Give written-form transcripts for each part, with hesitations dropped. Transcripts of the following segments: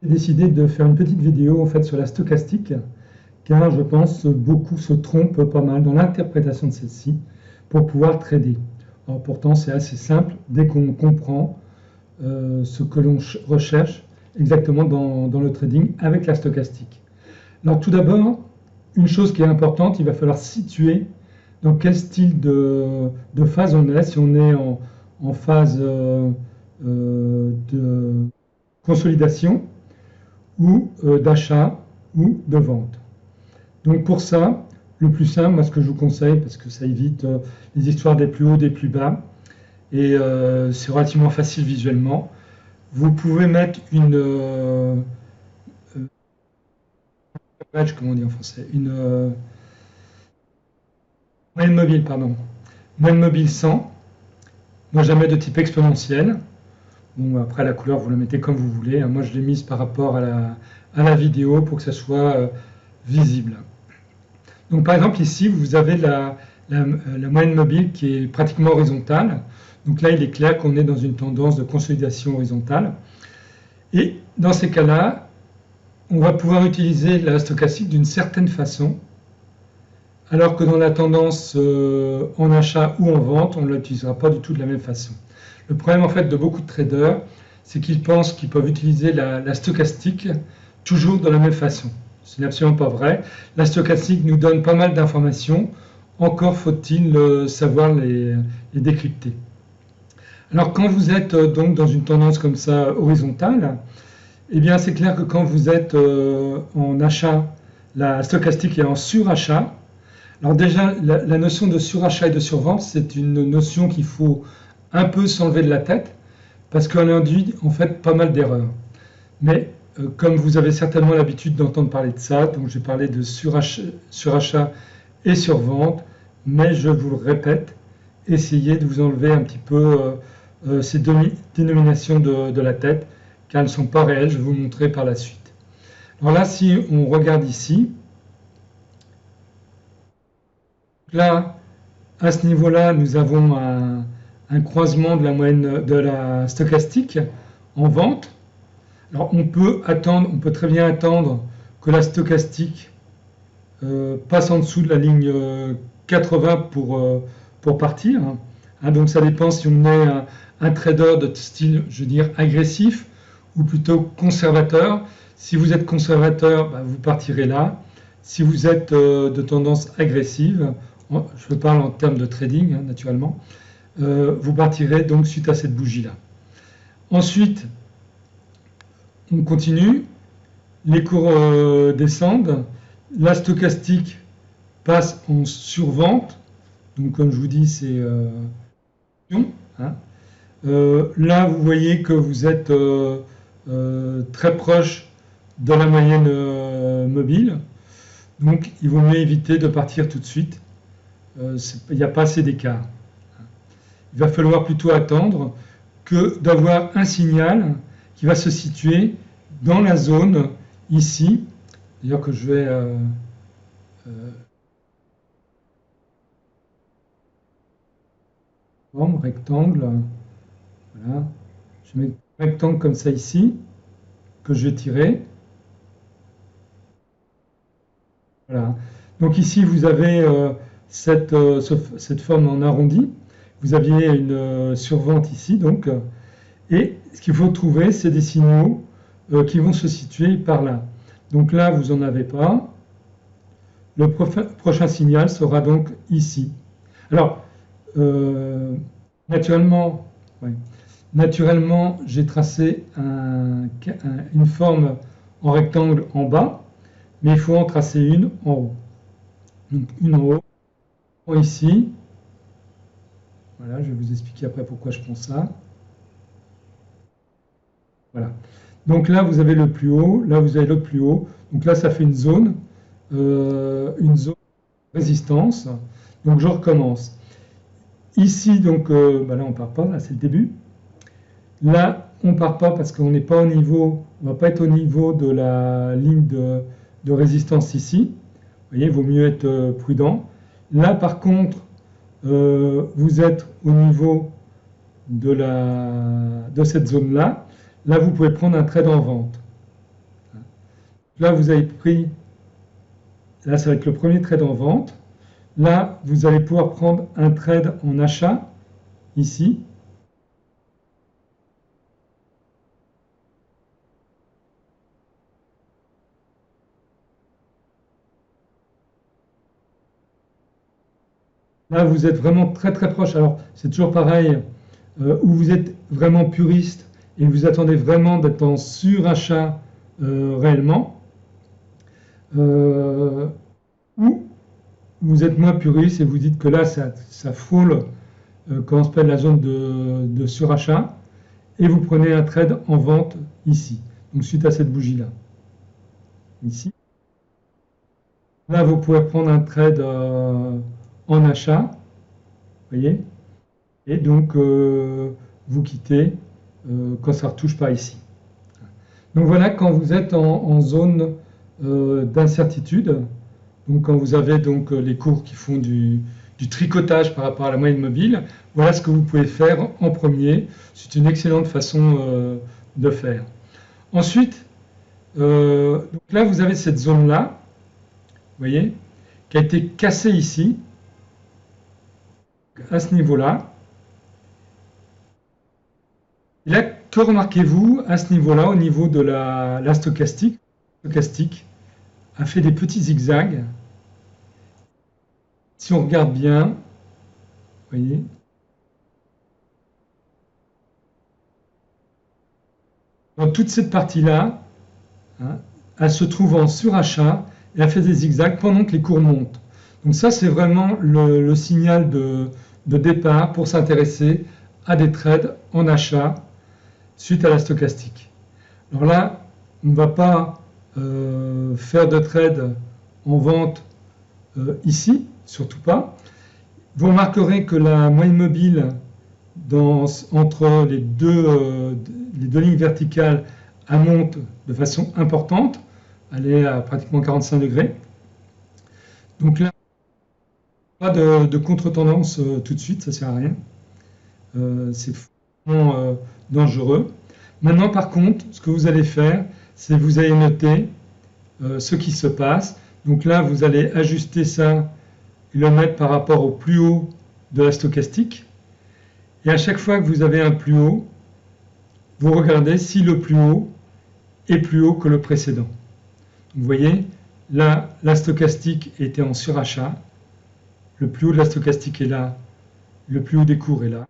J'ai décidé de faire une petite vidéo en fait sur la stochastique, car je pense beaucoup se trompent pas mal dans l'interprétation de celle-ci pour pouvoir trader. Alors pourtant c'est assez simple dès qu'on comprend ce que l'on recherche exactement dans le trading avec la stochastique. Alors tout d'abord, une chose qui est importante, il va falloir situer dans quel style de phase on est, si on est en phase de consolidation ou d'achat ou de vente. Donc pour ça, le plus simple, moi ce que je vous conseille, parce que ça évite les histoires des plus hauts, des plus bas, et c'est relativement facile visuellement, vous pouvez mettre une comment on dit en français, une moyenne mobile, pardon, moyenne mobile 100. Moi jamais de type exponentiel. Bon, après la couleur vous la mettez comme vous voulez. Moi je l'ai mise par rapport à la vidéo pour que ça soit visible. Donc par exemple ici vous avez la moyenne mobile qui est pratiquement horizontale. Donc là il est clair qu'on est dans une tendance de consolidation horizontale. Et dans ces cas-là, on va pouvoir utiliser la stochastique d'une certaine façon, alors que dans la tendance en achat ou en vente, on ne l'utilisera pas du tout de la même façon. Le problème en fait de beaucoup de traders, c'est qu'ils pensent qu'ils peuvent utiliser la stochastique toujours de la même façon. Ce n'est absolument pas vrai. La stochastique nous donne pas mal d'informations, encore faut-il savoir les décrypter. Alors quand vous êtes donc dans une tendance comme ça horizontale, eh bien c'est clair que quand vous êtes en achat, la stochastique est en surachat. Alors déjà, la notion de surachat et de survente, c'est une notion qu'il faut un peu s'enlever de la tête, parce qu'elle induit en fait pas mal d'erreurs. Mais comme vous avez certainement l'habitude d'entendre parler de ça, donc j'ai parlé de surachat et survente, mais je vous le répète, essayez de vous enlever un petit peu ces dénominations de la tête, car elles ne sont pas réelles, je vais vous montrer par la suite. Alors là, si on regarde ici, là, à ce niveau-là, nous avons un croisement de la moyenne de la stochastique en vente. Alors on peut très bien attendre que la stochastique passe en dessous de la ligne 80 pour partir. Donc ça dépend si on est un trader de style, je veux dire, agressif ou plutôt conservateur. Si vous êtes conservateur, vous partirez là. Si vous êtes de tendance agressive, je parle en termes de trading naturellement, vous partirez donc suite à cette bougie-là. Ensuite, on continue, les cours descendent, la stochastique passe en survente, donc comme je vous dis, c'est là, vous voyez que vous êtes très proche de la moyenne mobile, donc il vaut mieux éviter de partir tout de suite. Il n'y a pas assez d'écart. Il va falloir plutôt attendre que d'avoir un signal qui va se situer dans la zone ici. D'ailleurs que je vais forme rectangle. Voilà. Je mets un rectangle comme ça ici que je vais tirer. Voilà. Donc ici vous avez cette forme en arrondi. Vous aviez une survente ici donc. Et ce qu'il faut trouver, c'est des signaux qui vont se situer par là. Donc là, vous n'en avez pas. Le prochain signal sera donc ici. Alors, naturellement, j'ai tracé une forme en rectangle en bas, mais il faut en tracer une en haut. Donc une en haut, ici. Voilà, je vais vous expliquer après pourquoi je prends ça. Voilà. Donc là, vous avez le plus haut, là, vous avez l'autre plus haut. Donc là, ça fait une zone de résistance. Donc je recommence. Ici, donc, là, on ne part pas, là, c'est le début. Là, on ne part pas parce qu'on n'est pas au niveau, on ne va pas être au niveau de la ligne de résistance ici. Vous voyez, il vaut mieux être prudent. Là, par contre, vous êtes au niveau de cette zone-là. Là, vous pouvez prendre un trade en vente. Là, vous avez pris, là, ça va être le premier trade en vente. Là, vous allez pouvoir prendre un trade en achat, ici. Là, vous êtes vraiment très très proche. Alors, c'est toujours pareil, où vous êtes vraiment puriste et vous attendez vraiment d'être en surachat réellement, ou vous êtes moins puriste et vous dites que là, ça frôle, comment s'appelle, la zone de surachat, et vous prenez un trade en vente ici, donc suite à cette bougie-là, ici. Là, vous pouvez prendre un trade en achat, vous voyez, et donc vous quittez quand ça ne retouche pas ici. Donc voilà, quand vous êtes en zone d'incertitude, donc quand vous avez donc les cours qui font du tricotage par rapport à la moyenne mobile, voilà ce que vous pouvez faire en premier. C'est une excellente façon de faire. Ensuite, donc là vous avez cette zone-là, vous voyez, qui a été cassée ici, à ce niveau-là. Et là, que remarquez-vous à ce niveau-là, au niveau de la stochastique? La stochastique a fait des petits zigzags. Si on regarde bien, vous voyez, dans toute cette partie-là, hein, elle se trouve en surachat et elle fait des zigzags pendant que les cours montent. Donc ça, c'est vraiment le signal de départ pour s'intéresser à des trades en achat suite à la stochastique. Alors là, on ne va pas faire de trade en vente ici, surtout pas. Vous remarquerez que la moyenne mobile entre les deux lignes verticales, elle monte de façon importante. Elle est à pratiquement 45 degrés. Donc là, pas de contre-tendance tout de suite, ça ne sert à rien. C'est vraiment dangereux. Maintenant, par contre, ce que vous allez faire, c'est vous allez noter ce qui se passe. Donc là, vous allez ajuster ça et le mettre par rapport au plus haut de la stochastique. Et à chaque fois que vous avez un plus haut, vous regardez si le plus haut est plus haut que le précédent. Vous voyez, là, la stochastique était en surachat. Le plus haut de la stochastique est là. Le plus haut des cours est là.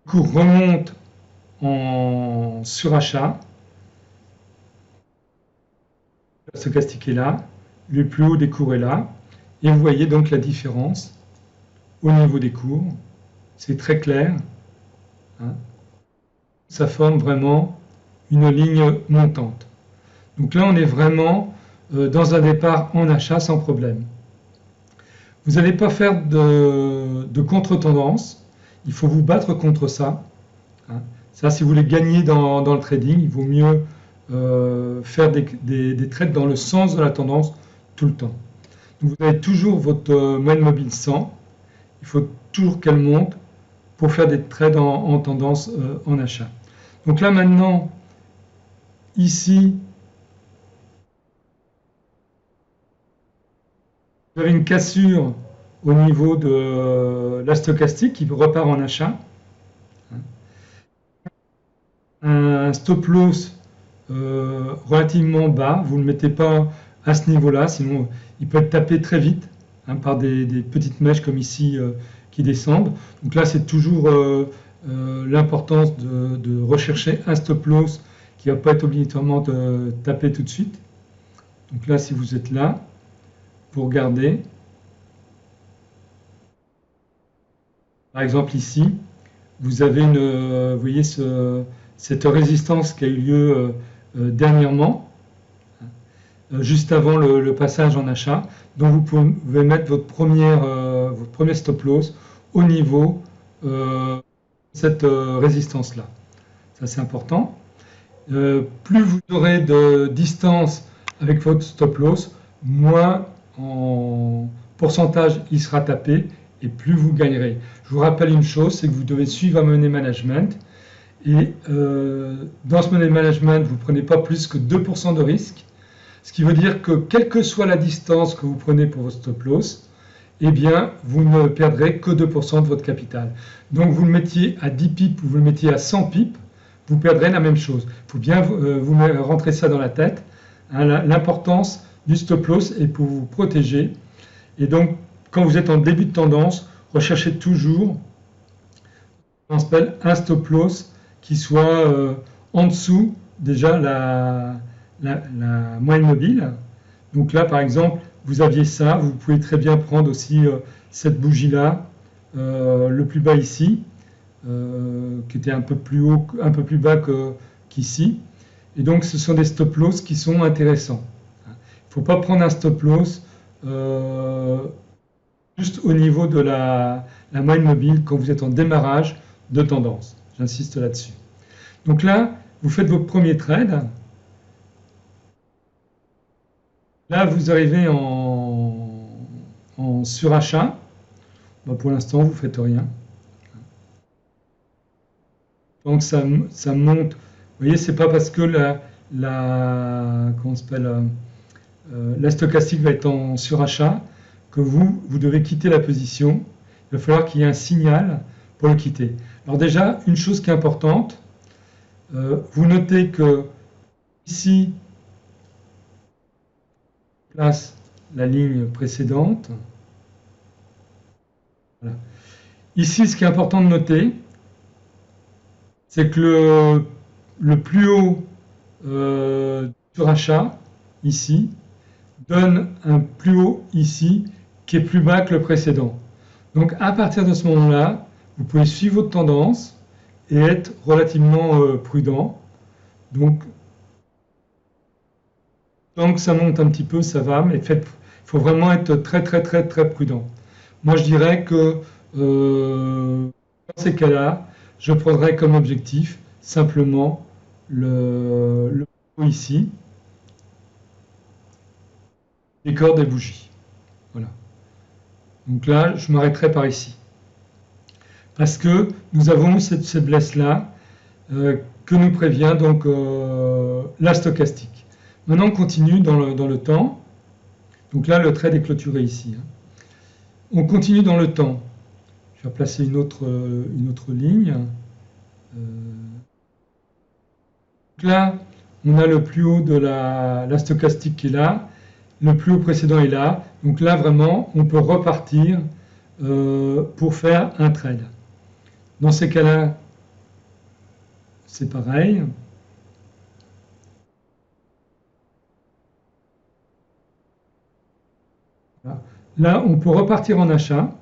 Le cours remonte en surachat. La stochastique est là. Le plus haut des cours est là. Et vous voyez donc la différence au niveau des cours. C'est très clair. Hein. Ça forme vraiment une ligne montante. Donc là, on est vraiment dans un départ en achat sans problème. Vous n'allez pas faire de contre-tendance. Il faut vous battre contre ça. Hein. Ça, si vous voulez gagner dans le trading, il vaut mieux faire des trades dans le sens de la tendance tout le temps. Donc vous avez toujours votre moyenne mobile 100. Il faut toujours qu'elle monte pour faire des trades en tendance en achat. Donc là maintenant, ici, vous avez une cassure au niveau de la stochastique qui repart en achat. Un stop loss relativement bas, vous ne le mettez pas à ce niveau-là, sinon il peut être tapé très vite par des petites mèches comme ici qui descendent. Donc là, c'est toujours l'importance de rechercher un stop loss qui ne va pas être obligatoirement tapé tout de suite. Donc là, si vous êtes là, vous regardez. Par exemple ici, vous avez vous voyez cette résistance qui a eu lieu dernièrement, juste avant le passage en achat. Donc vous pouvez mettre votre premier stop loss au niveau de cette résistance-là. Ça, c'est important. Plus vous aurez de distance avec votre stop loss, moins en pourcentage il sera tapé et plus vous gagnerez. Je vous rappelle une chose, c'est que vous devez suivre un money management Et dans ce money management, vous ne prenez pas plus que 2% de risque, ce qui veut dire que quelle que soit la distance que vous prenez pour vos stop loss, eh bien, vous ne perdrez que 2% de votre capital. Donc, vous le mettiez à 10 pips ou vous le mettiez à 100 pips, vous perdrez la même chose. Il faut bien vous rentrer ça dans la tête. Hein, l'importance du stop loss est pour vous protéger. Et donc, quand vous êtes en début de tendance, recherchez toujours on appelle un stop loss qui soit en dessous déjà la moyenne mobile. Donc là, par exemple, vous aviez ça, vous pouvez très bien prendre aussi cette bougie-là, le plus bas ici, qui était un peu plus haut, un peu plus bas qu'ici. Et donc, ce sont des stop loss qui sont intéressants. Il ne faut pas prendre un stop loss juste au niveau de la moyenne mobile quand vous êtes en démarrage de tendance. J'insiste là-dessus. Donc là, vous faites vos premiers trades. Là, vous arrivez en surachat. Bon, pour l'instant, vous ne faites rien. Donc ça monte. Vous voyez, c'est pas parce que la stochastique va être en surachat que vous devez quitter la position. Il va falloir qu'il y ait un signal pour le quitter. Alors déjà, une chose qui est importante, vous notez que ici, on place la ligne précédente. Voilà. Ici, ce qui est important de noter, c'est que le plus haut surachat, ici, donne un plus haut ici qui est plus bas que le précédent. Donc à partir de ce moment-là, vous pouvez suivre votre tendance et être relativement prudent. Donc, tant que ça monte un petit peu, ça va, mais il faut vraiment être très prudent. Moi, je dirais que dans ces cas-là, je prendrais comme objectif simplement le ici, décor des bougies. Voilà. Donc là, je m'arrêterai par ici. Parce que nous avons cette faiblesse-là que nous prévient donc la stochastique. Maintenant, on continue dans le temps. Donc là, le trade est clôturé ici. On continue dans le temps. Je vais placer une autre ligne. Donc là, on a le plus haut de la stochastique qui est là. Le plus haut précédent est là. Donc là, vraiment, on peut repartir pour faire un trade. Dans ces cas-là, c'est pareil. Voilà. Là, on peut repartir en achat.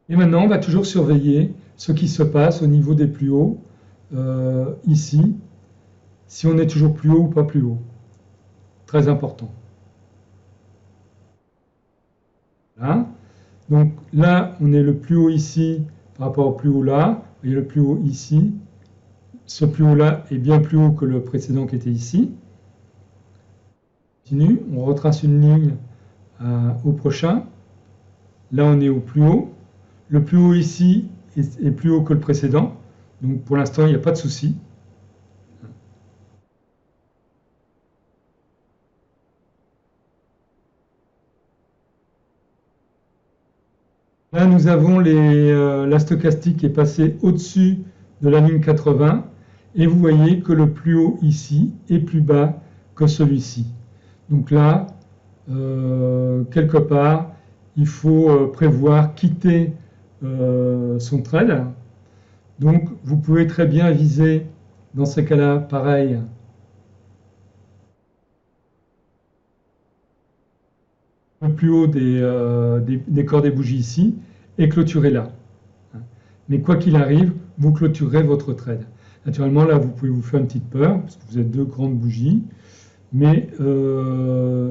Et maintenant, on va toujours surveiller ce qui se passe au niveau des plus hauts, ici, si on est toujours plus haut ou pas plus haut. Très important. Voilà. Donc là, on est le plus haut ici par rapport au plus haut là. Vous voyez le plus haut ici. Ce plus haut là est bien plus haut que le précédent qui était ici. On continue, on retrace une ligne au prochain. Là, on est au plus haut. Le plus haut ici est plus haut que le précédent. Donc pour l'instant, il n'y a pas de souci. Là, nous avons la stochastique qui est passée au-dessus de la ligne 80. Et vous voyez que le plus haut ici est plus bas que celui-ci. Donc là, quelque part, il faut prévoir quitter son trade. Donc vous pouvez très bien viser, dans ces cas-là, pareil, le plus haut des corps des bougies ici et clôturer là. Mais quoi qu'il arrive, vous clôturez votre trade. Naturellement, là, vous pouvez vous faire une petite peur, parce que vous êtes deux grandes bougies. Mais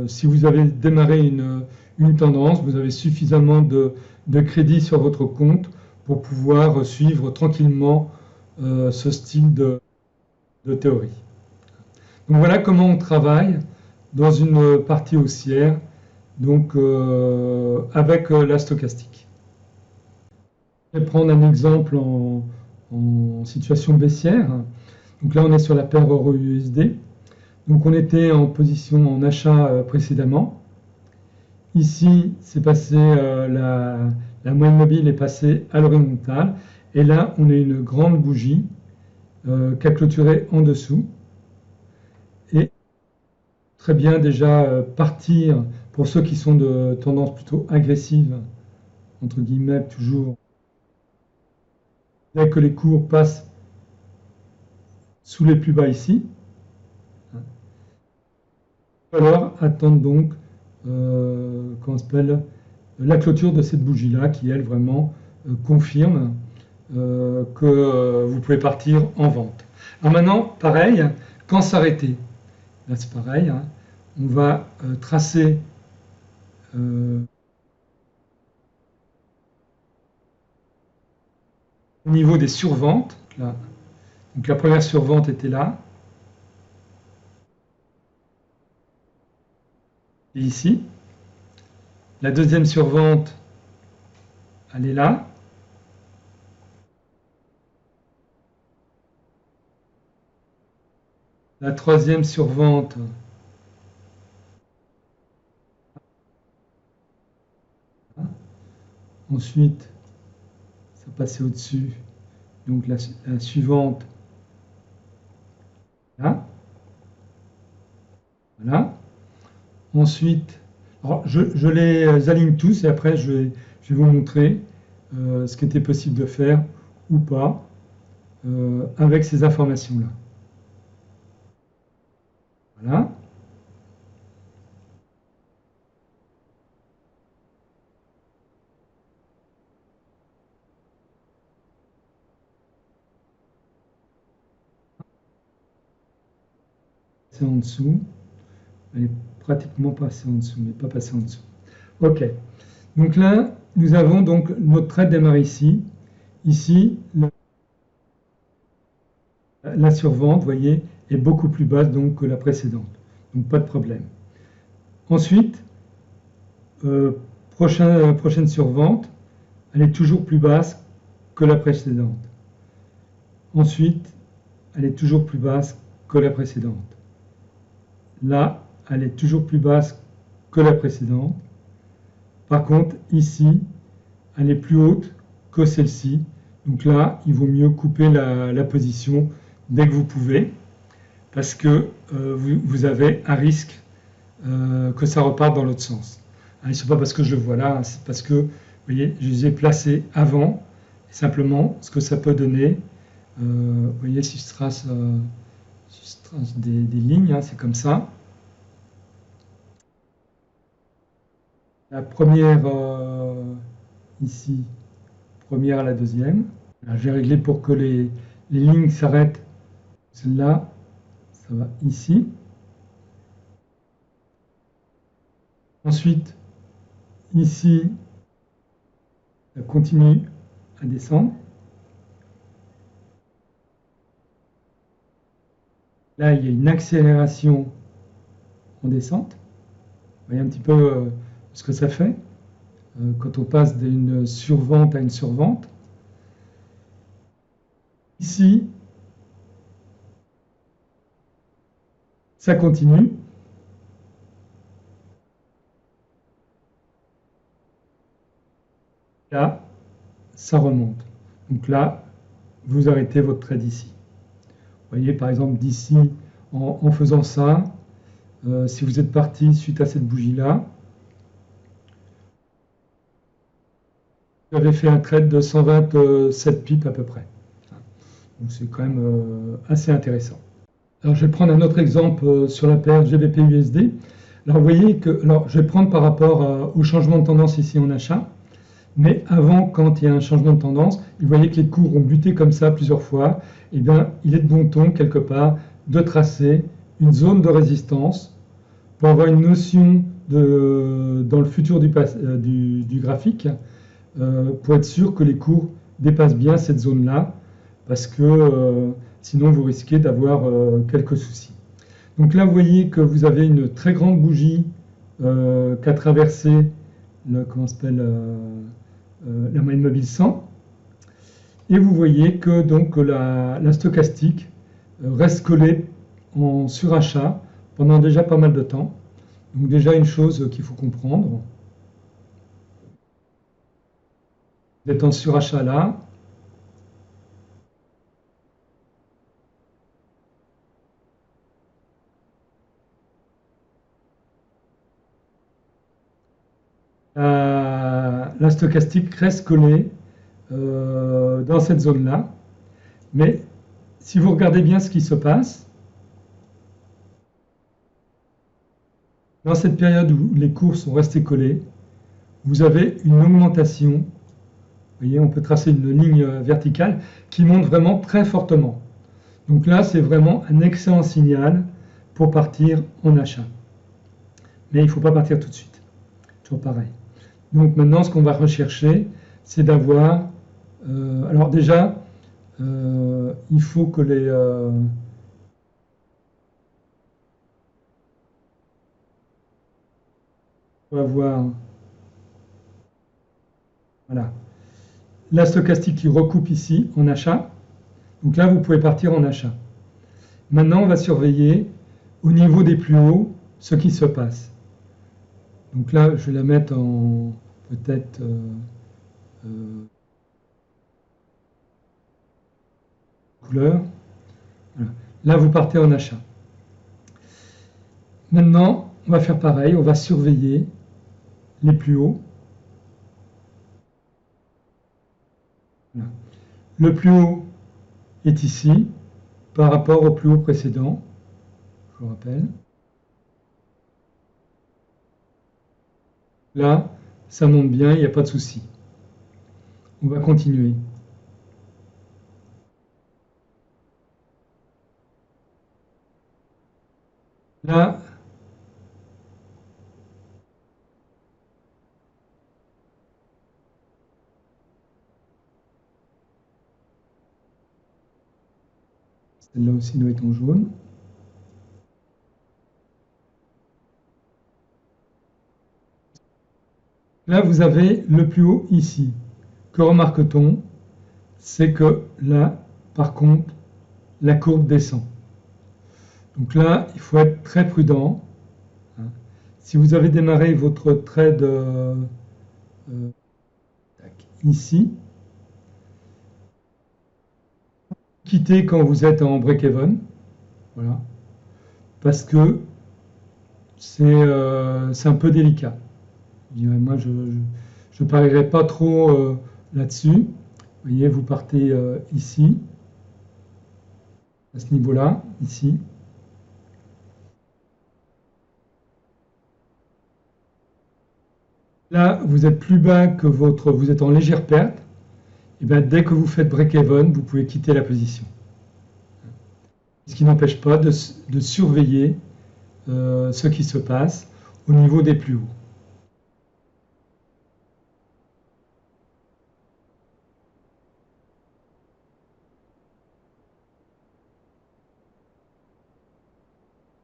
si vous avez démarré une tendance, vous avez suffisamment de crédit sur votre compte pour pouvoir suivre tranquillement ce style de théorie. Donc voilà comment on travaille dans une partie haussière, donc avec la stochastique. Je vais prendre un exemple en situation baissière. Donc là, on est sur la paire Euro-USD. Donc on était en position en achat précédemment. Ici, c'est passé, la moyenne mobile est passée à l'horizontale. Et là, on a une grande bougie qui a clôturé en dessous. Et très bien déjà partir, pour ceux qui sont de tendance plutôt agressive, entre guillemets, toujours, dès que les cours passent sous les plus bas ici. Alors, attendre donc comment s'appelle, la clôture de cette bougie-là, qui, elle, vraiment confirme que vous pouvez partir en vente. Alors maintenant, pareil, quand s'arrêter? Là, c'est pareil. Hein. On va tracer au niveau des surventes. Là. Donc la première survente était là. Et ici. La deuxième survente, elle est là. La troisième survente, ensuite, ça passait au-dessus. Donc la suivante, là. Voilà. Ensuite, alors je les aligne tous et après je vais vous montrer ce qui était possible de faire ou pas avec ces informations-là. Voilà. C'est en dessous. Elle est pratiquement passée en dessous, mais pas passée en dessous. OK. Donc là, nous avons donc notre trade démarre ici. Ici, la survente, vous voyez, est beaucoup plus basse donc, que la précédente. Donc pas de problème. Ensuite, prochaine survente, elle est toujours plus basse que la précédente. Ensuite, elle est toujours plus basse que la précédente. Là, elle est toujours plus basse que la précédente. Par contre, ici, elle est plus haute que celle-ci. Donc là, il vaut mieux couper la position dès que vous pouvez, parce que vous avez un risque que ça reparte dans l'autre sens. Hein, ce n'est pas parce que je le vois là, hein, c'est parce que, vous voyez, je les ai placés avant, et simplement, ce que ça peut donner, vous voyez, si je trace des lignes, hein, c'est comme ça. La première, ici, première à la deuxième. J'ai réglé pour que les lignes s'arrêtent. Celle-là, ça va ici. Ensuite, ici, ça continue à descendre. Là, il y a une accélération en descente. Vous voyez un petit peu ce que ça fait quand on passe d'une survente à une survente. Ici, ça continue. Là, ça remonte. Donc là, vous arrêtez votre trade ici. Vous voyez, par exemple, d'ici, en faisant ça, si vous êtes parti suite à cette bougie-là, vous avez fait un trade de 127 pips à peu près. Donc c'est quand même assez intéressant. Alors je vais prendre un autre exemple sur la paire GBP-USD. Alors vous voyez que, alors je vais prendre par rapport au changement de tendance ici en achat, mais avant, quand il y a un changement de tendance, vous voyez que les cours ont buté comme ça plusieurs fois, et bien il est de bon ton quelque part de tracer une zone de résistance pour avoir une notion dans le futur du graphique, pour être sûr que les cours dépassent bien cette zone-là, parce que sinon vous risquez d'avoir quelques soucis. Donc là, vous voyez que vous avez une très grande bougie qui a traversé la moyenne mobile 100. Et vous voyez que donc la stochastique reste collée en surachat pendant déjà pas mal de temps. Donc déjà une chose qu'il faut comprendre, vous êtes en surachat là, la stochastique reste collée dans cette zone-là. Mais si vous regardez bien ce qui se passe, dans cette période où les cours sont restés collés, vous avez une augmentation. Vous voyez, on peut tracer une ligne verticale qui monte vraiment très fortement. Donc là, c'est vraiment un excellent signal pour partir en achat. Mais il ne faut pas partir tout de suite. Toujours pareil. Donc maintenant, ce qu'on va rechercher, c'est d'avoir... alors déjà, il faut que les... on va voir... Voilà. La stochastique qui recoupe ici en achat. Donc là, vous pouvez partir en achat. Maintenant, on va surveiller au niveau des plus hauts ce qui se passe. Donc là, je vais la mettre en peut-être couleur. Voilà. Là, vous partez en achat. Maintenant, on va faire pareil, on va surveiller les plus hauts. Voilà. Le plus haut est ici par rapport au plus haut précédent, je vous rappelle. Là, ça monte bien, il n'y a pas de souci. On va continuer. Là, celle-là aussi doit être en jaune. Là, vous avez le plus haut ici. Que remarque-t-on? C'est que là, par contre, la courbe descend. Donc là, il faut être très prudent. Si vous avez démarré votre trade ici, quittez quand vous êtes en break-even. Voilà. Parce que c'est un peu délicat. Je dirais, moi, je ne parierais pas trop là-dessus. Vous voyez, vous partez ici, à ce niveau-là, ici. Là, vous êtes plus bas que votre... Vous êtes en légère perte. Et bien, dès que vous faites break-even, vous pouvez quitter la position. Ce qui n'empêche pas de surveiller ce qui se passe au niveau des plus hauts.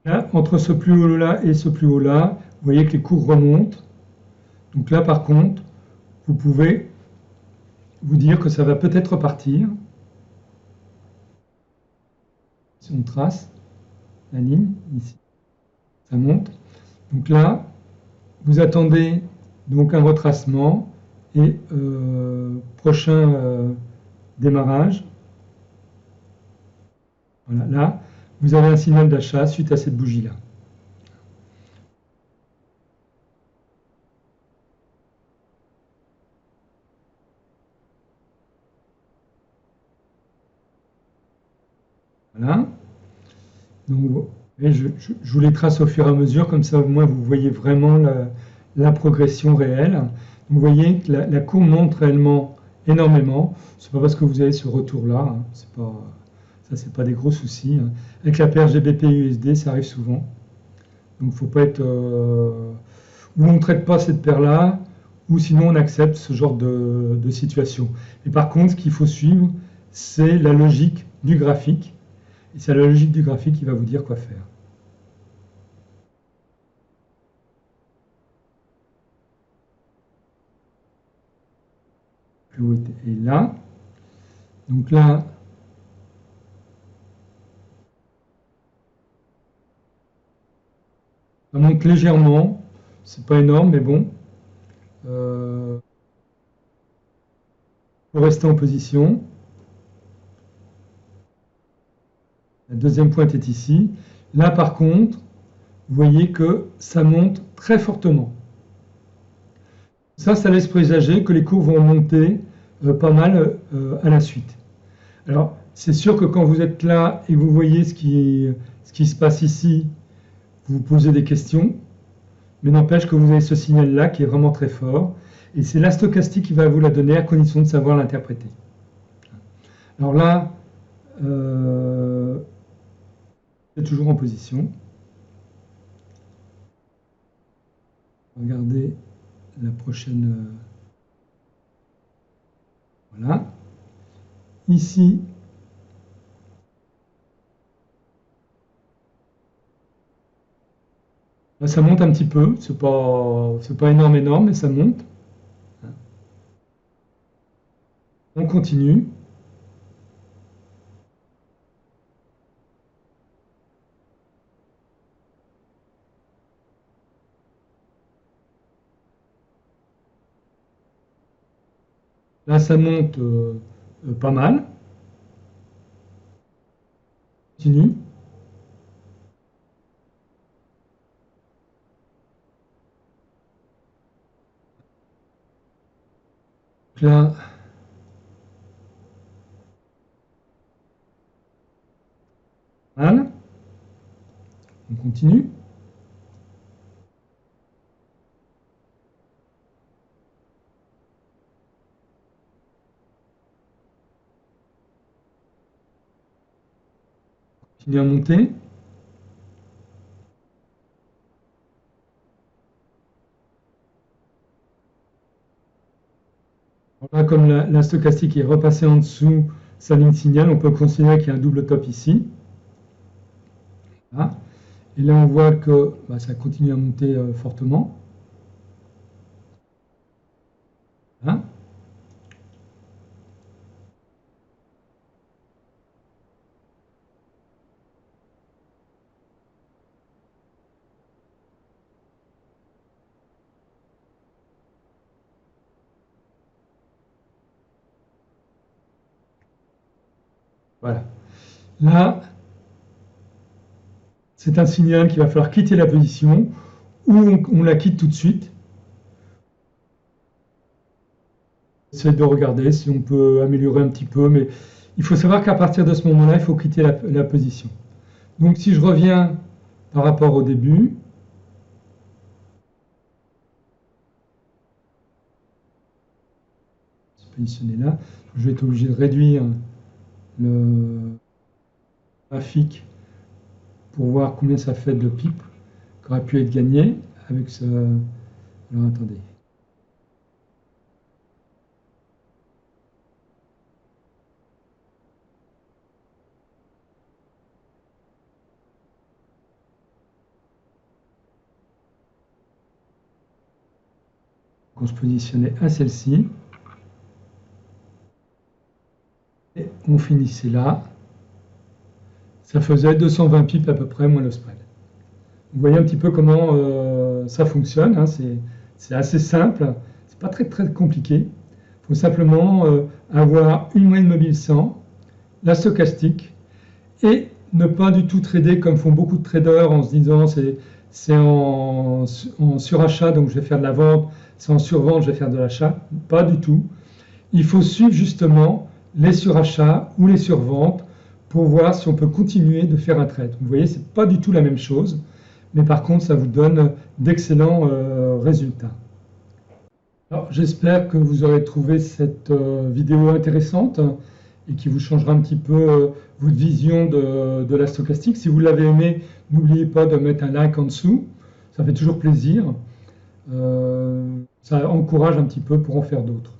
Là, entre ce plus haut-là et ce plus haut-là, vous voyez que les cours remontent. Donc là, par contre, vous pouvez vous dire que ça va peut-être repartir. Si on trace la ligne, ici, ça monte. Donc là, vous attendez donc un retracement et prochain démarrage. Voilà, là, vous avez un signal d'achat suite à cette bougie-là. Voilà. Donc, je vous les trace au fur et à mesure, comme ça au moins vous voyez vraiment la progression réelle. Vous voyez que la courbe monte réellement énormément. C'est pas parce que vous avez ce retour-là, hein. Ça c'est pas des gros soucis, hein. Avec la paire GBP-USD, ça arrive souvent. Donc faut pas être... ou on ne traite pas cette paire-là, ou sinon on accepte ce genre de situation. Mais par contre, ce qu'il faut suivre, c'est la logique du graphique. Et c'est la logique du graphique qui va vous dire quoi faire. Plus haut est là. Donc là, ça monte légèrement, c'est pas énorme, mais bon. Faut rester en position. La deuxième pointe est ici. Là, par contre, vous voyez que ça monte très fortement. Ça laisse présager que les cours vont monter pas mal à la suite. Alors, c'est sûr que quand vous êtes là et vous voyez ce qui se passe ici, vous vous posez des questions, mais n'empêche que vous avez ce signal-là qui est vraiment très fort, et c'est la stochastique qui va vous la donner à condition de savoir l'interpréter. Alors là, c'est toujours en position. Regardez la prochaine. Voilà. Ici, là, ça monte un petit peu. C'est pas énorme, mais ça monte. On continue. Là, ça monte pas mal. Continue. Donc là, mal. On continue. Continue à monter. Là, comme la stochastique est repassée en dessous sa ligne signal, on peut considérer qu'il y a un double top ici. Voilà. Et là, on voit que ça continue à monter fortement. Voilà. Voilà. Là, c'est un signal qu'il va falloir quitter la position ou on la quitte tout de suite. Essayez de regarder si on peut améliorer un petit peu, mais il faut savoir qu'à partir de ce moment-là, il faut quitter la position. Donc si je reviens par rapport au début, se positionner là, je vais être obligé de réduire le graphique pour voir combien ça fait de pips qui aurait pu être gagné avec ce. Alors attendez. On se positionnait à celle-ci. Et on finissait là. Ça faisait 220 pips à peu près, moins le spread. Vous voyez un petit peu comment ça fonctionne. Hein, c'est assez simple. C'est pas très très compliqué. Il faut simplement avoir une moyenne mobile 100, la stochastique, et ne pas du tout trader comme font beaucoup de traders en se disant c'est en surachat, donc je vais faire de la vente, c'est en survente, je vais faire de l'achat. Pas du tout. Il faut suivre justement les surachats ou les surventes pour voir si on peut continuer de faire un trade. Vous voyez, c'est pas du tout la même chose, mais par contre, ça vous donne d'excellents résultats. Alors, j'espère que vous aurez trouvé cette vidéo intéressante et qui vous changera un petit peu votre vision de la stochastique. Si vous l'avez aimé, n'oubliez pas de mettre un like en dessous. Ça fait toujours plaisir. Ça encourage un petit peu pour en faire d'autres.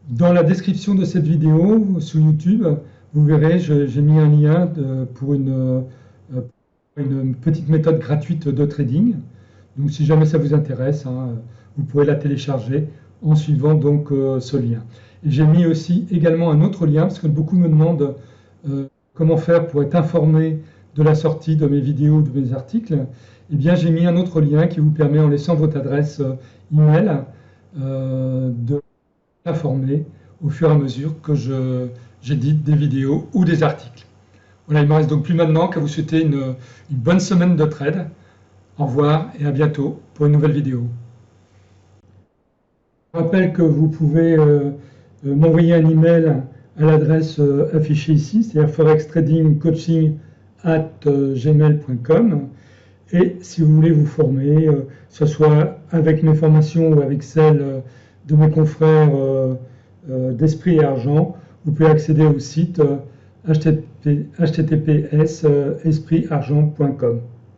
Dans la description de cette vidéo sur YouTube, vous verrez, j'ai mis un lien pour une petite méthode gratuite de trading. Donc si jamais ça vous intéresse, hein, vous pouvez la télécharger en suivant donc ce lien. J'ai mis aussi également un autre lien, parce que beaucoup me demandent comment faire pour être informé de la sortie de mes vidéos ou de mes articles. Eh bien, j'ai mis un autre lien qui vous permet, en laissant votre adresse email, de informer au fur et à mesure que j'édite des vidéos ou des articles. Voilà, il ne me reste donc plus maintenant qu'à vous souhaiter une bonne semaine de trade. Au revoir et à bientôt pour une nouvelle vidéo. Je rappelle que vous pouvez m'envoyer un email à l'adresse affichée ici, c'est-à-dire forextradingcoaching@gmail.com. Et si vous voulez vous former, que ce soit avec mes formations ou avec celles de mes confrères d'Esprit et Argent, vous pouvez accéder au site https://espritargent.com.